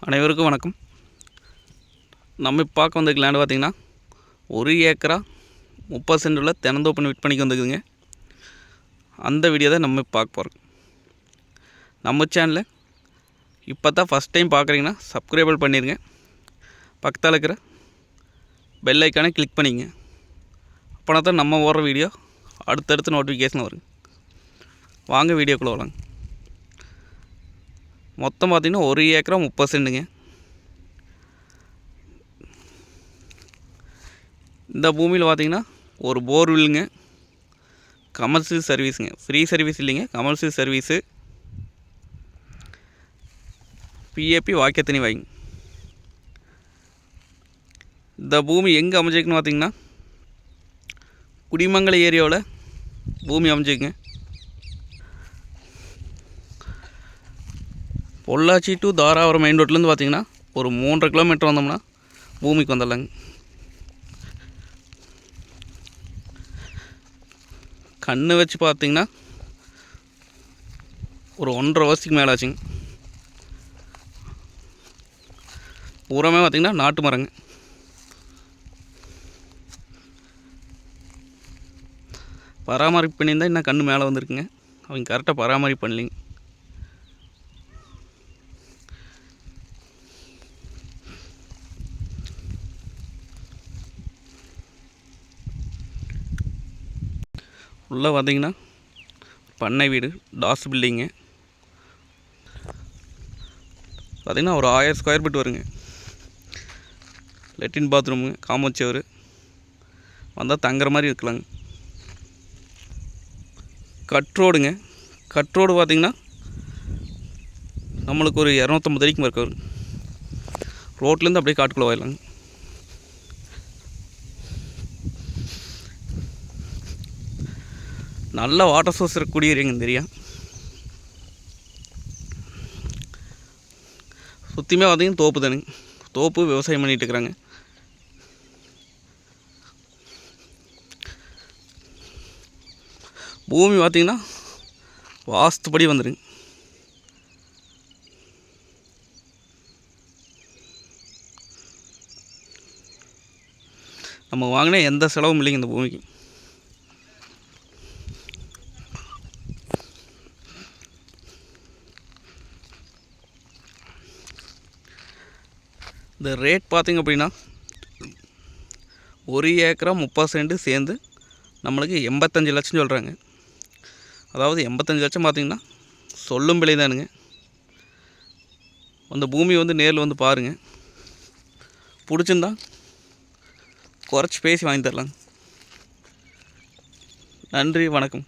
அனைவருக்கும் வணக்கம். நம்ம பார்க்க வந்த லேண்டு பார்த்திங்கன்னா 1 ஏக்கரா 30 சென்டில் தினந்தோப்பன் விற்பனைக்கு வந்துக்குதுங்க. அந்த வீடியோ தான் நம்ம பார்க்க போகிறோம். நம்ம சேனலில் இப்போ தான் ஃபஸ்ட் டைம் பார்க்குறீங்கன்னா சப்ஸ்கிரைபிள் பண்ணிடுங்க. பக்கத்தில் இருக்கிற பெல் ஐக்கானை கிளிக் பண்ணிங்க. அப்போனா தான் நம்ம ஓடுற வீடியோ அடுத்தடுத்து நோட்டிஃபிகேஷன் வரும். வாங்க வீடியோக்குள்ளே வரலாங்க. மொத்தம் பார்த்திங்கன்னா 1 ஏக்கரா 30 சென்ட்டுங்க. இந்த பூமியில் பார்த்திங்கன்னா ஒரு போர்வெல்லுங்க, கமர்ஷியல் சர்வீஸுங்க. ஃப்ரீ சர்வீஸ் இல்லைங்க, கமர்ஷியல் சர்வீஸு, பிஏபி வாக்கிய தண்ணி வாங்கி. இந்த பூமி எங்கே அமைஞ்சிருக்குன்னு பார்த்திங்கன்னா குடிமங்கலம் ஏரியாவில் பூமி அமைஞ்சிருக்குங்க. பொள்ளாச்சி டு தாராபுரம் மெயின் ரோட்லேருந்து பார்த்திங்கன்னா ஒரு 3.5 கிலோமீட்டர் வந்தோம்னா பூமிக்கு வந்துடலாங்க. கண்ணு வச்சு பார்த்திங்கன்னா ஒரு 1.5 வருஷத்துக்கு மேலே ஆச்சுங்க. பூராமே பார்த்திங்கன்னா நாட்டு மரங்க. பராமரிப்பு பண்ணியிருந்தால் இன்னும் கண்ணு மேலே வந்துருக்குங்க. அவங்க கரெக்டாக பராமரிப்பு பண்ணலிங்க. உள்ளே பார்த்திங்கன்னா பண்ணை வீடு, டாஸ் பில்டிங்கு பார்த்திங்கன்னா ஒரு 1000 ஸ்கொயர் ஃபீட் வருங்க. லெட்டின் பாத்ரூமுங்க, காம்பவுண்ட் செவர் வந்தால் தங்குற மாதிரி இருக்கலாங்க. கட்ரோடுங்க. கட்ரோடு பார்த்திங்கன்னா நம்மளுக்கு ஒரு 250 அடிக்கு இருக்க வரும். ரோட்லேருந்து அப்படியே காட்டுக்குள்ளே போயிடலாங்க. நல்ல வாட்டர் சோர்ஸ் இருக்கக்கூடிய ஏரியாங்க இந்த ஏரியா. சுற்றியுமே பார்த்திங்கன்னா தோப்பு தானுங்க. தோப்பு விவசாயம் பண்ணிகிட்டு இருக்கிறாங்க. பூமி பார்த்திங்கன்னா வாஸ்துப்படி வந்துடுங்க. நம்ம வாங்கினா எந்த செலவும் இல்லைங்க இந்த பூமிக்கு. இந்த ரேட் பார்த்திங்க அப்படின்னா 1 ஏக்கரா 30 சென்ட் சேர்ந்து நம்மளுக்கு 85 லட்சம் சொல்கிறாங்க. அதாவது 85 லட்சம் பார்த்திங்கன்னா சொல்லும் விலை தானுங்க. அந்த பூமி வந்து நேரில் வந்து பாருங்கள். பிடிச்சிருந்தா குறைச்சி பேசி வாங்கி தரலாங்க. நன்றி, வணக்கம்.